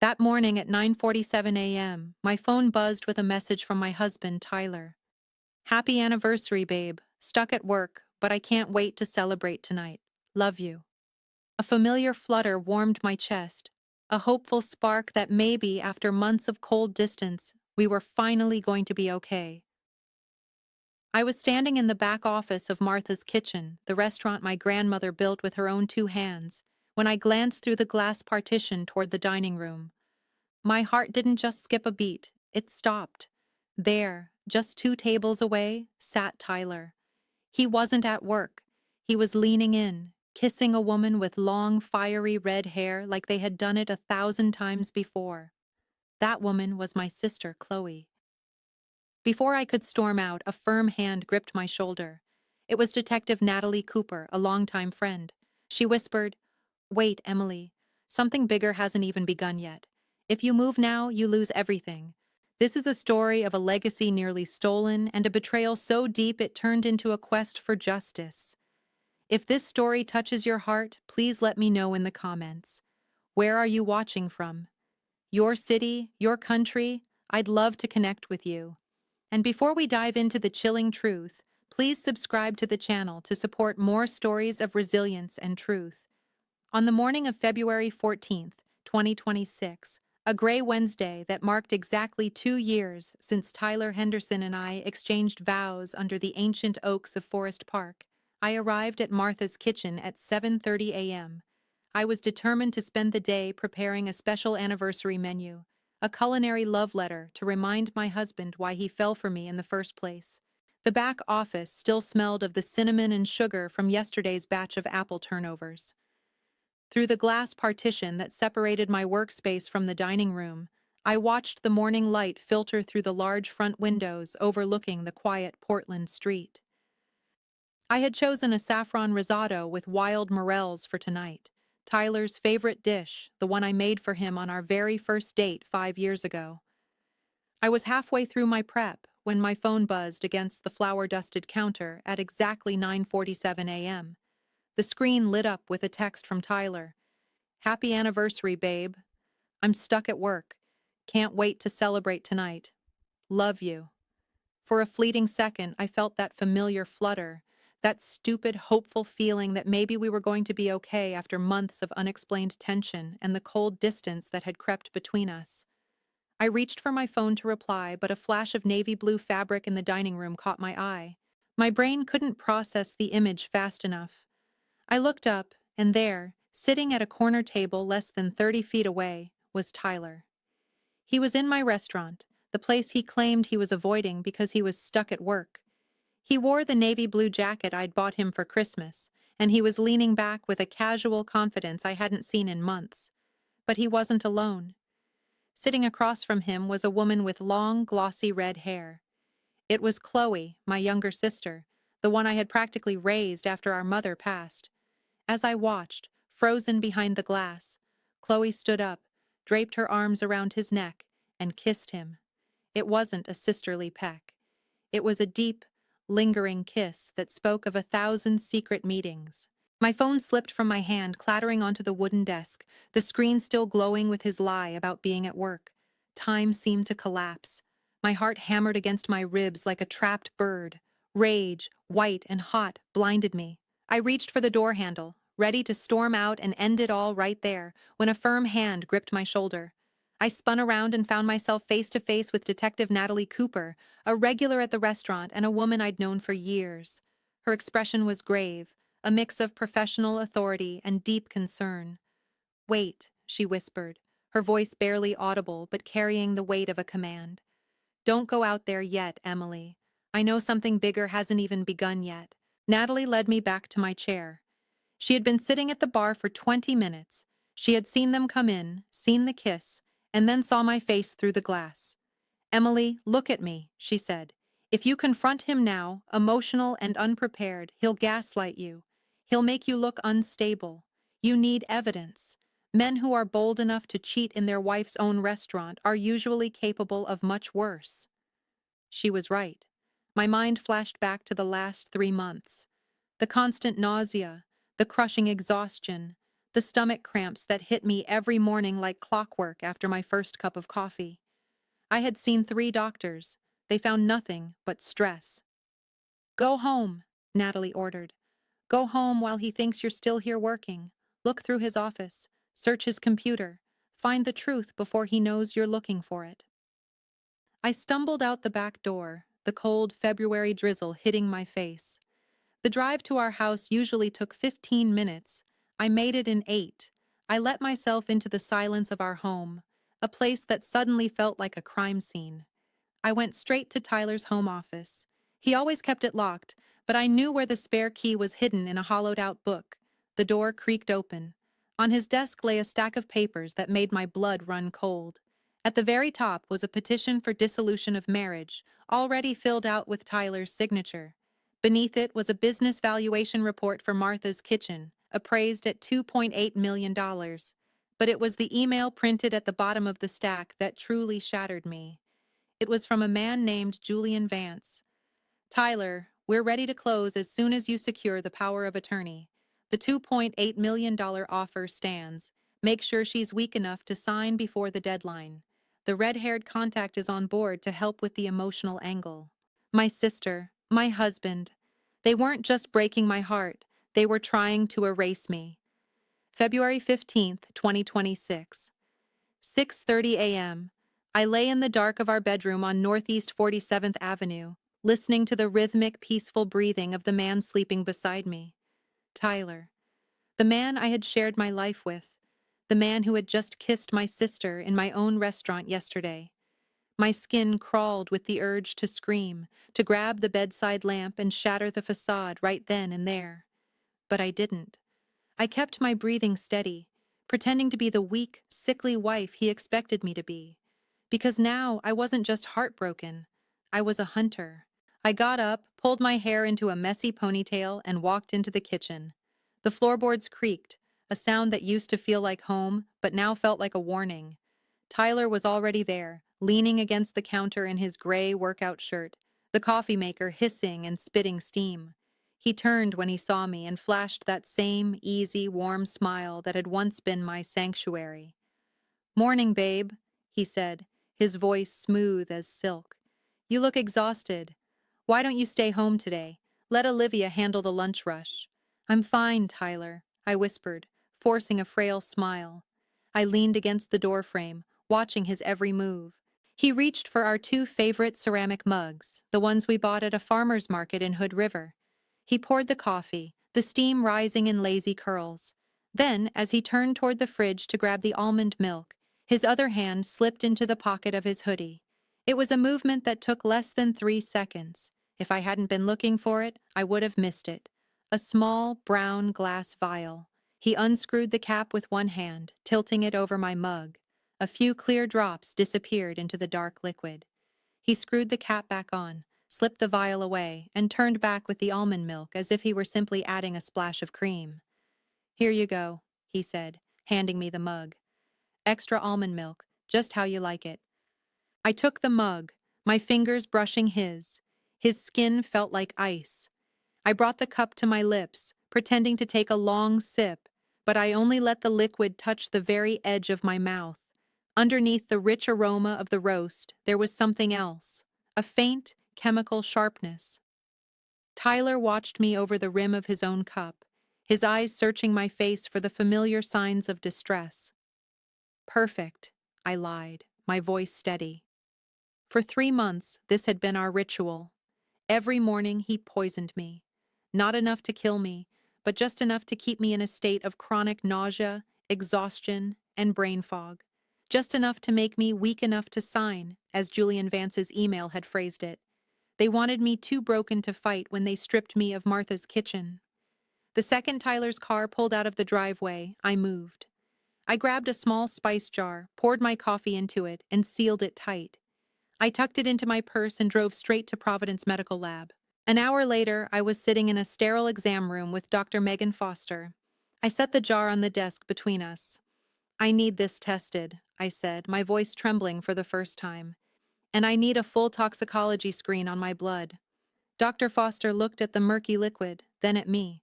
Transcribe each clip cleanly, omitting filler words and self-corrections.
That morning at 9:47 a.m., my phone buzzed with a message from my husband, Tyler. Happy anniversary, babe. Stuck at work, but I can't wait to celebrate tonight. Love you. A familiar flutter warmed my chest, a hopeful spark that maybe, after months of cold distance, we were finally going to be okay. I was standing in the back office of Martha's Kitchen, the restaurant my grandmother built with her own two hands, when I glanced through the glass partition toward the dining room. My heart didn't just skip a beat, it stopped. There, just 2 tables away, sat Tyler. He wasn't at work. He was leaning in, kissing a woman with long, fiery red hair like they had done it 1,000 times before. That woman was my sister, Chloe. Before I could storm out, a firm hand gripped my shoulder. It was Detective Natalie Cooper, a longtime friend. She whispered, "Wait, Emily. Something bigger hasn't even begun yet. If you move now, you lose everything. This is a story of a legacy nearly stolen and a betrayal so deep it turned into a quest for justice. If this story touches your heart, please let me know in the comments. Where are you watching from? Your city, your country? I'd love to connect with you. And before we dive into the chilling truth, please subscribe to the channel to support more stories of resilience and truth. On the morning of February 14th, 2026, a gray Wednesday that marked exactly 2 years since Tyler Henderson and I exchanged vows under the ancient oaks of Forest Park, I arrived at Martha's Kitchen at 7:30 a.m. I was determined to spend the day preparing a special anniversary menu, a culinary love letter to remind my husband why he fell for me in the first place. The back office still smelled of the cinnamon and sugar from yesterday's batch of apple turnovers. Through the glass partition that separated my workspace from the dining room, I watched the morning light filter through the large front windows overlooking the quiet Portland street. I had chosen a saffron risotto with wild morels for tonight, Tyler's favorite dish, the one I made for him on our very first date 5 years ago. I was halfway through my prep when my phone buzzed against the flour-dusted counter at exactly 9:47 a.m. The screen lit up with a text from Tyler. "Happy anniversary, babe. I'm stuck at work. Can't wait to celebrate tonight. Love you." For a fleeting second, I felt that familiar flutter, that stupid, hopeful feeling that maybe we were going to be okay after months of unexplained tension and the cold distance that had crept between us. I reached for my phone to reply, but a flash of navy blue fabric in the dining room caught my eye. My brain couldn't process the image fast enough. I looked up, and there, sitting at a corner table less than 30 feet away, was Tyler. He was in my restaurant, the place he claimed he was avoiding because he was stuck at work. He wore the navy blue jacket I'd bought him for Christmas, and he was leaning back with a casual confidence I hadn't seen in months. But he wasn't alone. Sitting across from him was a woman with long, glossy red hair. It was Chloe, my younger sister, the one I had practically raised after our mother passed. As I watched, frozen behind the glass, Chloe stood up, draped her arms around his neck, and kissed him. It wasn't a sisterly peck. It was a deep, lingering kiss that spoke of 1,000 secret meetings. My phone slipped from my hand, clattering onto the wooden desk, the screen still glowing with his lie about being at work. Time seemed to collapse. My heart hammered against my ribs like a trapped bird. Rage, white and hot, blinded me. I reached for the door handle, ready to storm out and end it all right there, when a firm hand gripped my shoulder. I spun around and found myself face to face with Detective Natalie Cooper, a regular at the restaurant and a woman I'd known for years. Her expression was grave, a mix of professional authority and deep concern. "Wait," she whispered, her voice barely audible but carrying the weight of a command. "Don't go out there yet, Emily. I know something bigger hasn't even begun yet." Natalie led me back to my chair. She had been sitting at the bar for 20 minutes. She had seen them come in, seen the kiss, and then saw my face through the glass. "Emily, look at me," she said. "If you confront him now, emotional and unprepared, he'll gaslight you. He'll make you look unstable. You need evidence. Men who are bold enough to cheat in their wife's own restaurant are usually capable of much worse." She was right. My mind flashed back to the last 3 months. The constant nausea, the crushing exhaustion, the stomach cramps that hit me every morning like clockwork after my first cup of coffee. I had seen 3 doctors. They found nothing but stress. Go home, Natalie ordered. Go home while he thinks you're still here working. Look through his office. Search his computer. Find the truth before he knows you're looking for it. I stumbled out the back door, the cold February drizzle hitting my face. The drive to our house usually took 15 minutes. I made it in 8. I let myself into the silence of our home, a place that suddenly felt like a crime scene. I went straight to Tyler's home office. He always kept it locked, but I knew where the spare key was hidden in a hollowed-out book. The door creaked open. On his desk lay a stack of papers that made my blood run cold. At the very top was a petition for dissolution of marriage, already filled out with Tyler's signature. Beneath it was a business valuation report for Martha's Kitchen, appraised at $2.8 million. But it was the email printed at the bottom of the stack that truly shattered me. It was from a man named Julian Vance. Tyler, we're ready to close as soon as you secure the power of attorney. The $2.8 million offer stands. Make sure she's weak enough to sign before the deadline. The red-haired contact is on board to help with the emotional angle. My sister, my husband. They weren't just breaking my heart. They were trying to erase me. February 15th, 2026. 6:30 a.m. I lay in the dark of our bedroom on Northeast 47th Avenue, listening to the rhythmic, peaceful breathing of the man sleeping beside me. Tyler. The man I had shared my life with. The man who had just kissed my sister in my own restaurant yesterday. My skin crawled with the urge to scream, to grab the bedside lamp and shatter the facade right then and there. But I didn't. I kept my breathing steady, pretending to be the weak, sickly wife he expected me to be. Because now I wasn't just heartbroken. I was a hunter. I got up, pulled my hair into a messy ponytail, and walked into the kitchen. The floorboards creaked, a sound that used to feel like home, but now felt like a warning. Tyler was already there, leaning against the counter in his gray workout shirt, the coffee maker hissing and spitting steam. He turned when he saw me and flashed that same easy, warm smile that had once been my sanctuary. "Morning, babe," he said, his voice smooth as silk. "You look exhausted. Why don't you stay home today? Let Olivia handle the lunch rush." "I'm fine, Tyler," I whispered, forcing a frail smile. I leaned against the doorframe, watching his every move. He reached for our 2 favorite ceramic mugs, the ones we bought at a farmer's market in Hood River. He poured the coffee, the steam rising in lazy curls. Then, as he turned toward the fridge to grab the almond milk, his other hand slipped into the pocket of his hoodie. It was a movement that took less than 3 seconds. If I hadn't been looking for it, I would have missed it. A small, brown glass vial. He unscrewed the cap with one hand, tilting it over my mug. A few clear drops disappeared into the dark liquid. He screwed the cap back on, slipped the vial away, and turned back with the almond milk as if he were simply adding a splash of cream. "Here you go," he said, handing me the mug. "Extra almond milk, just how you like it." I took the mug, my fingers brushing his. His skin felt like ice. I brought the cup to my lips, pretending to take a long sip, but I only let the liquid touch the very edge of my mouth. Underneath the rich aroma of the roast, there was something else, a faint, chemical sharpness. Tyler watched me over the rim of his own cup, his eyes searching my face for the familiar signs of distress. "Perfect," I lied, my voice steady. For 3 months, this had been our ritual. Every morning he poisoned me. Not enough to kill me, but just enough to keep me in a state of chronic nausea, exhaustion, and brain fog. Just enough to make me weak enough to sign, as Julian Vance's email had phrased it. They wanted me too broken to fight when they stripped me of Martha's kitchen. The second Tyler's car pulled out of the driveway, I moved. I grabbed a small spice jar, poured my coffee into it, and sealed it tight. I tucked it into my purse and drove straight to Providence Medical Lab. An hour later, I was sitting in a sterile exam room with Dr. Megan Foster. I set the jar on the desk between us. "I need this tested," I said, my voice trembling for the first time. "And I need a full toxicology screen on my blood." Dr. Foster looked at the murky liquid, then at me.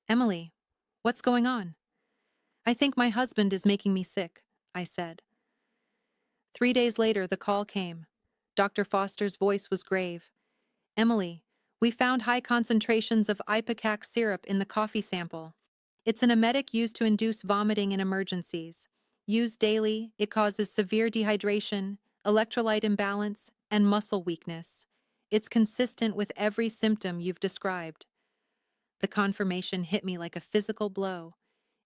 "Emily, what's going on?" I think my husband is making me sick, I said. 3 days later, the call came. Dr. Foster's voice was grave. Emily, we found high concentrations of ipecac syrup in the coffee sample. It's an emetic used to induce vomiting in emergencies. Used daily, it causes severe dehydration, electrolyte imbalance, and muscle weakness. It's consistent with every symptom you've described. The confirmation hit me like a physical blow.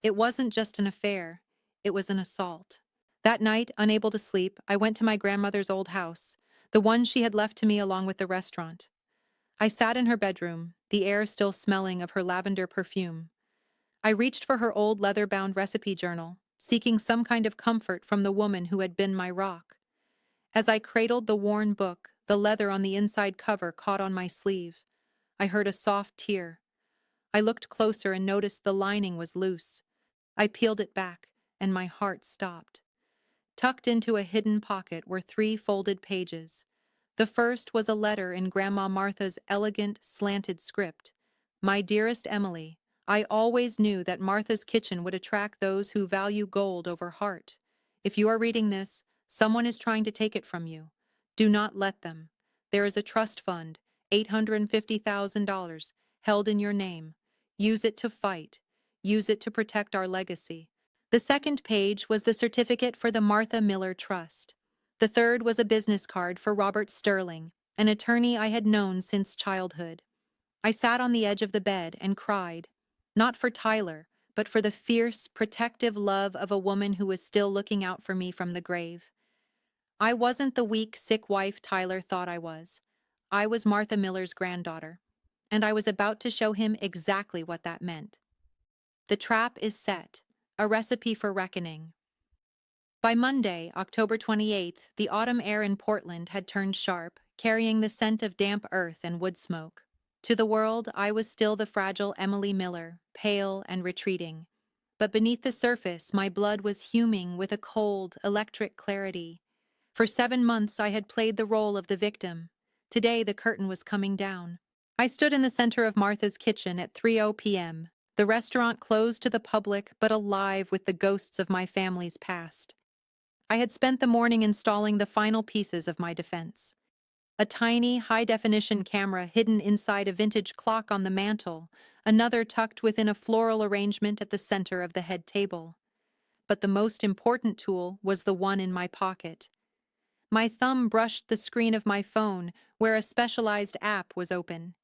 It wasn't just an affair, it was an assault. That night, unable to sleep, I went to my grandmother's old house, the one she had left to me along with the restaurant. I sat in her bedroom, the air still smelling of her lavender perfume. I reached for her old leather-bound recipe journal, seeking some kind of comfort from the woman who had been my rock. As I cradled the worn book, the leather on the inside cover caught on my sleeve. I heard a soft tear. I looked closer and noticed the lining was loose. I peeled it back, and my heart stopped. Tucked into a hidden pocket were 3 folded pages. The first was a letter in Grandma Martha's elegant, slanted script. My dearest Emily, I always knew that Martha's kitchen would attract those who value gold over heart. If you are reading this, someone is trying to take it from you. Do not let them. There is a trust fund, $850,000, held in your name. Use it to fight. Use it to protect our legacy. The second page was the certificate for the Martha Miller Trust. The third was a business card for Robert Sterling, an attorney I had known since childhood. I sat on the edge of the bed and cried, not for Tyler, but for the fierce, protective love of a woman who was still looking out for me from the grave. I wasn't the weak, sick wife Tyler thought I was. I was Martha Miller's granddaughter, and I was about to show him exactly what that meant. The trap is set, a recipe for reckoning. By Monday, October 28th, the autumn air in Portland had turned sharp, carrying the scent of damp earth and wood smoke. To the world, I was still the fragile Emily Miller, pale and retreating. But beneath the surface, my blood was huming with a cold, electric clarity. For 7 months, I had played the role of the victim. Today, the curtain was coming down. I stood in the center of Martha's kitchen at 3:00 p.m., the restaurant closed to the public but alive with the ghosts of my family's past. I had spent the morning installing the final pieces of my defense. A tiny, high-definition camera hidden inside a vintage clock on the mantel, another tucked within a floral arrangement at the center of the head table. But the most important tool was the one in my pocket. My thumb brushed the screen of my phone, where a specialized app was open.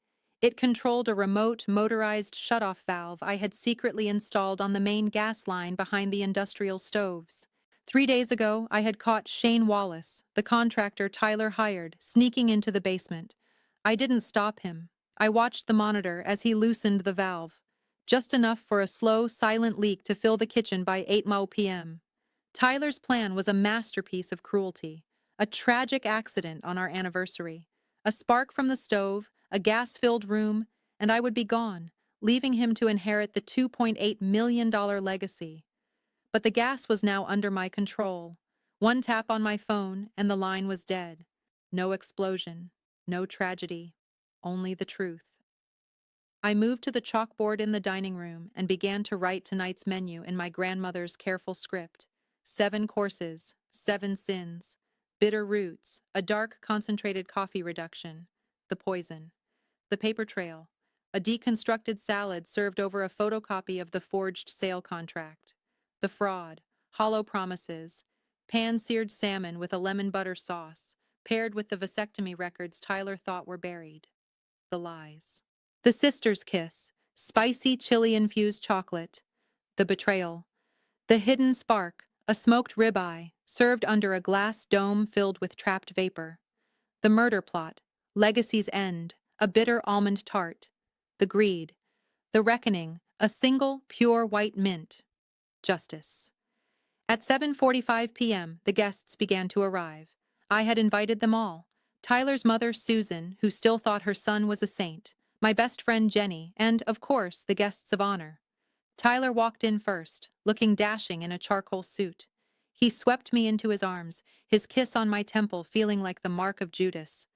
It controlled a remote, motorized shutoff valve I had secretly installed on the main gas line behind the industrial stoves. 3 days ago, I had caught Shane Wallace, the contractor Tyler hired, sneaking into the basement. I didn't stop him. I watched the monitor as he loosened the valve, just enough for a slow, silent leak to fill the kitchen by 8:00 p.m. Tyler's plan was a masterpiece of cruelty, a tragic accident on our anniversary. A spark from the stove, a gas-filled room, and I would be gone, leaving him to inherit the $2.8 million legacy. But the gas was now under my control. One tap on my phone, and the line was dead. No explosion, no tragedy, only the truth. I moved to the chalkboard in the dining room and began to write tonight's menu in my grandmother's careful script. 7 courses, 7 sins, bitter roots, a dark concentrated coffee reduction, the poison, the paper trail, a deconstructed salad served over a photocopy of the forged sale contract, the fraud, hollow promises, pan-seared salmon with a lemon butter sauce, paired with the vasectomy records Tyler thought were buried, the lies. The sister's kiss, spicy chili-infused chocolate, the betrayal, the hidden spark, a smoked ribeye, served under a glass dome filled with trapped vapor, the murder plot, legacy's end, a bitter almond tart, the greed, the reckoning, a single pure white mint, justice. At 7:45 p.m., the guests began to arrive. I had invited them all. Tyler's mother, Susan, who still thought her son was a saint, my best friend, Jenny, and, of course, the guests of honor. Tyler walked in first, looking dashing in a charcoal suit. He swept me into his arms, his kiss on my temple feeling like the mark of Judas.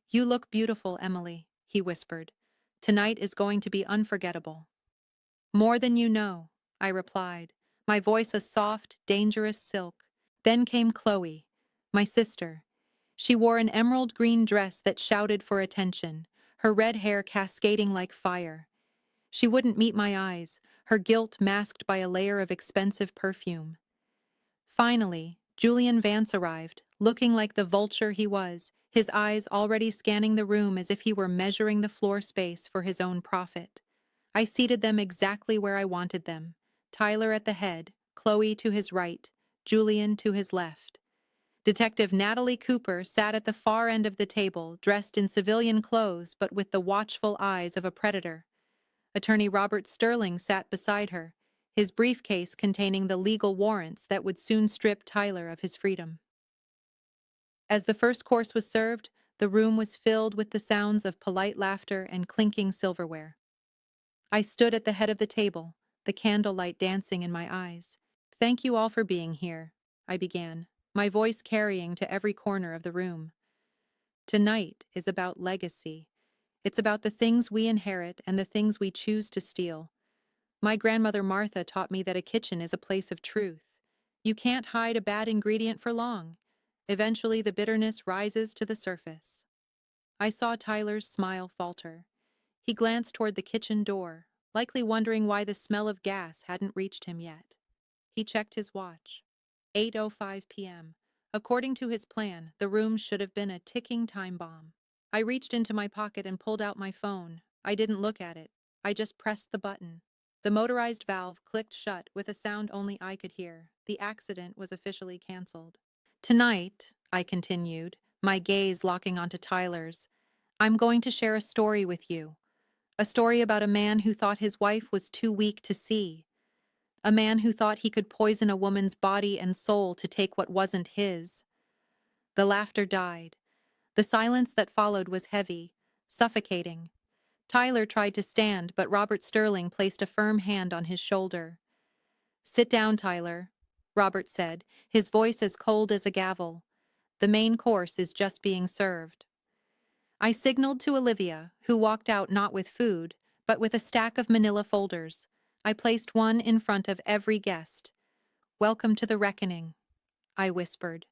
"You look beautiful, Emily," he whispered. "Tonight is going to be unforgettable." "More than you know," I replied, my voice a soft, dangerous silk. Then came Chloe, my sister. She wore an emerald green dress that shouted for attention, her red hair cascading like fire. She wouldn't meet my eyes, her guilt masked by a layer of expensive perfume. Finally, Julian Vance arrived, looking like the vulture he was, his eyes already scanning the room as if he were measuring the floor space for his own profit. I seated them exactly where I wanted them. Tyler at the head, Chloe to his right, Julian to his left. Detective Natalie Cooper sat at the far end of the table, dressed in civilian clothes but with the watchful eyes of a predator. Attorney Robert Sterling sat beside her, his briefcase containing the legal warrants that would soon strip Tyler of his freedom. As the first course was served, the room was filled with the sounds of polite laughter and clinking silverware. I stood at the head of the table, the candlelight dancing in my eyes. "Thank you all for being here," I began, my voice carrying to every corner of the room. "Tonight is about legacy. It's about the things we inherit and the things we choose to steal. My grandmother Martha taught me that a kitchen is a place of truth. You can't hide a bad ingredient for long. Eventually, the bitterness rises to the surface." I saw Tyler's smile falter. He glanced toward the kitchen door, likely wondering why the smell of gas hadn't reached him yet. He checked his watch. 8:05 p.m. According to his plan, the room should have been a ticking time bomb. I reached into my pocket and pulled out my phone. I didn't look at it. I just pressed the button. The motorized valve clicked shut with a sound only I could hear. The accident was officially canceled. "Tonight," I continued, my gaze locking onto Tyler's, "I'm going to share a story with you. A story about a man who thought his wife was too weak to see. A man who thought he could poison a woman's body and soul to take what wasn't his." The laughter died. The silence that followed was heavy, suffocating. Tyler tried to stand, but Robert Sterling placed a firm hand on his shoulder. "Sit down, Tyler," Robert said, his voice as cold as a gavel. "The main course is just being served." I signaled to Olivia, who walked out not with food, but with a stack of manila folders. I placed one in front of every guest. "Welcome to the reckoning," I whispered.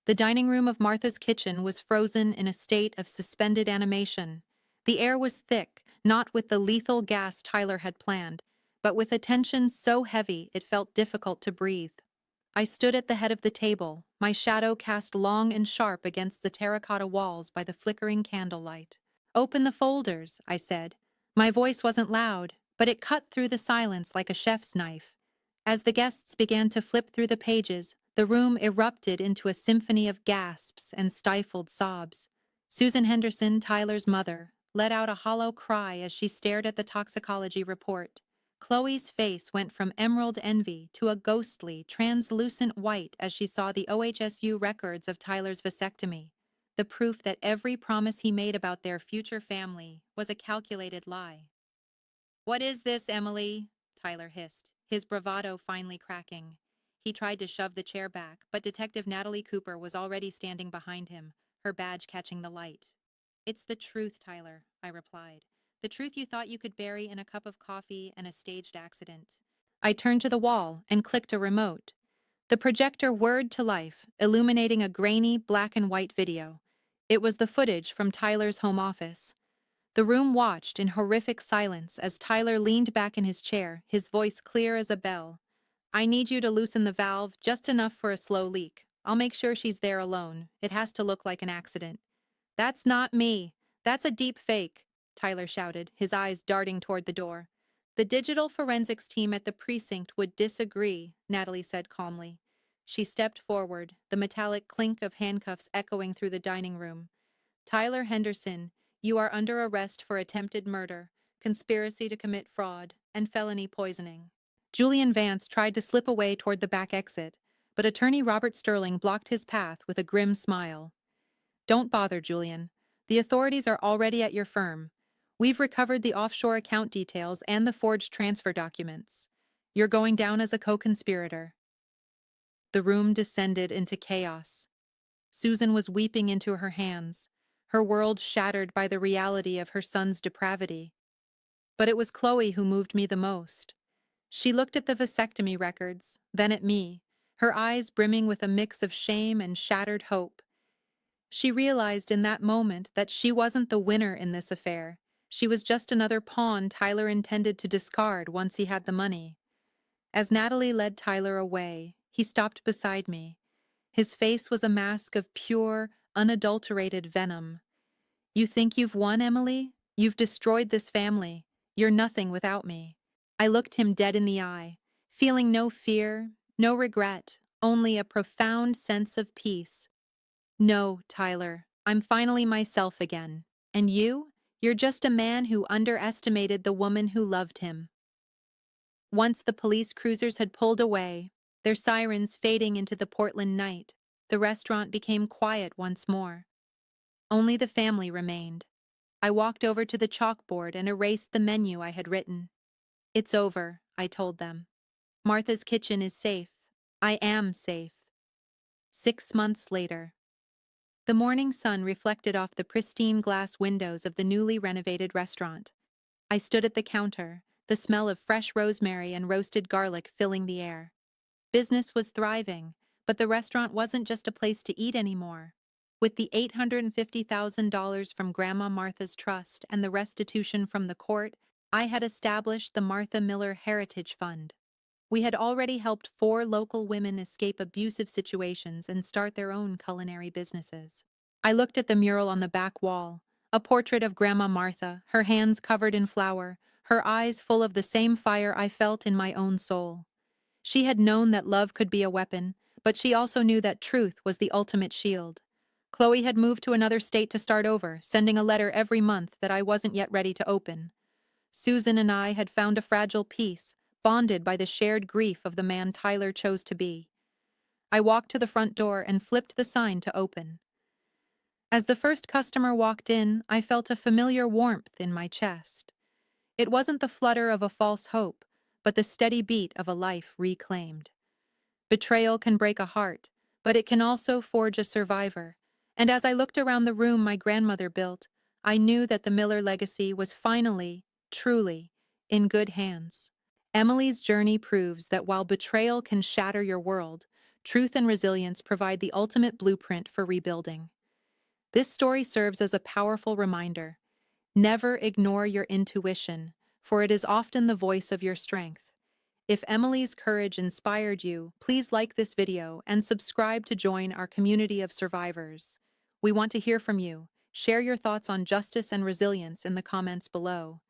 The dining room of Martha's kitchen was frozen in a state of suspended animation. The air was thick, not with the lethal gas Tyler had planned, but with a tension so heavy it felt difficult to breathe. I stood at the head of the table, my shadow cast long and sharp against the terracotta walls by the flickering candlelight. "Open the folders," I said. My voice wasn't loud, but it cut through the silence like a chef's knife. As the guests began to flip through the pages, the room erupted into a symphony of gasps and stifled sobs. Susan Henderson, Tyler's mother, let out a hollow cry as she stared at the toxicology report. Chloe's face went from emerald envy to a ghostly, translucent white as she saw the OHSU records of Tyler's vasectomy, the proof that every promise he made about their future family was a calculated lie. "What is this, Emily?" Tyler hissed, his bravado finally cracking. He tried to shove the chair back, but Detective Natalie Cooper was already standing behind him, her badge catching the light. "It's the truth, Tyler," I replied. "The truth you thought you could bury in a cup of coffee and a staged accident." I turned to the wall and clicked a remote. The projector whirred to life, illuminating a grainy black and white video. It was the footage from Tyler's home office. The room watched in horrific silence as Tyler leaned back in his chair, his voice clear as a bell. "I need you to loosen the valve just enough for a slow leak. I'll make sure she's there alone. It has to look like an accident." "That's not me. That's a deep fake," Tyler shouted, his eyes darting toward the door. "The digital forensics team at the precinct would disagree," Natalie said calmly. She stepped forward, the metallic clink of handcuffs echoing through the dining room. "Tyler Henderson, you are under arrest for attempted murder, conspiracy to commit fraud, and felony poisoning." Julian Vance tried to slip away toward the back exit, but attorney Robert Sterling blocked his path with a grim smile. "Don't bother, Julian. The authorities are already at your firm. We've recovered the offshore account details and the forged transfer documents. You're going down as a co-conspirator." The room descended into chaos. Susan was weeping into her hands, her world shattered by the reality of her son's depravity. But it was Chloe who moved me the most. She looked at the vasectomy records, then at me, her eyes brimming with a mix of shame and shattered hope. She realized in that moment that she wasn't the winner in this affair. She was just another pawn Tyler intended to discard once he had the money. As Natalie led Tyler away, he stopped beside me. His face was a mask of pure, unadulterated venom. "You think you've won, Emily? You've destroyed this family. You're nothing without me." I looked him dead in the eye, feeling no fear, no regret, only a profound sense of peace. "No, Tyler, I'm finally myself again. And you? You're just a man who underestimated the woman who loved him." Once the police cruisers had pulled away, their sirens fading into the Portland night, the restaurant became quiet once more. Only the family remained. I walked over to the chalkboard and erased the menu I had written. "It's over," I told them. "Martha's Kitchen is safe. I am safe." 6 months later. The morning sun reflected off the pristine glass windows of the newly renovated restaurant. I stood at the counter, the smell of fresh rosemary and roasted garlic filling the air. Business was thriving, but the restaurant wasn't just a place to eat anymore. With the $850,000 from Grandma Martha's trust and the restitution from the court, I had established the Martha Miller Heritage Fund. We had already helped 4 local women escape abusive situations and start their own culinary businesses. I looked at the mural on the back wall, a portrait of Grandma Martha, her hands covered in flour, her eyes full of the same fire I felt in my own soul. She had known that love could be a weapon, but she also knew that truth was the ultimate shield. Chloe had moved to another state to start over, sending a letter every month that I wasn't yet ready to open. Susan and I had found a fragile peace, bonded by the shared grief of the man Tyler chose to be. I walked to the front door and flipped the sign to open. As the first customer walked in, I felt a familiar warmth in my chest. It wasn't the flutter of a false hope, but the steady beat of a life reclaimed. Betrayal can break a heart, but it can also forge a survivor. And as I looked around the room my grandmother built, I knew that the Miller legacy was finally, truly, in good hands. Emily's journey proves that while betrayal can shatter your world, truth and resilience provide the ultimate blueprint for rebuilding. This story serves as a powerful reminder. Never ignore your intuition, for it is often the voice of your strength. If Emily's courage inspired you, please like this video and subscribe to join our community of survivors. We want to hear from you. Share your thoughts on justice and resilience in the comments below.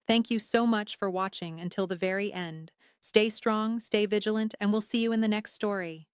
Thank you so much for watching until the very end. Stay strong, stay vigilant, and we'll see you in the next story.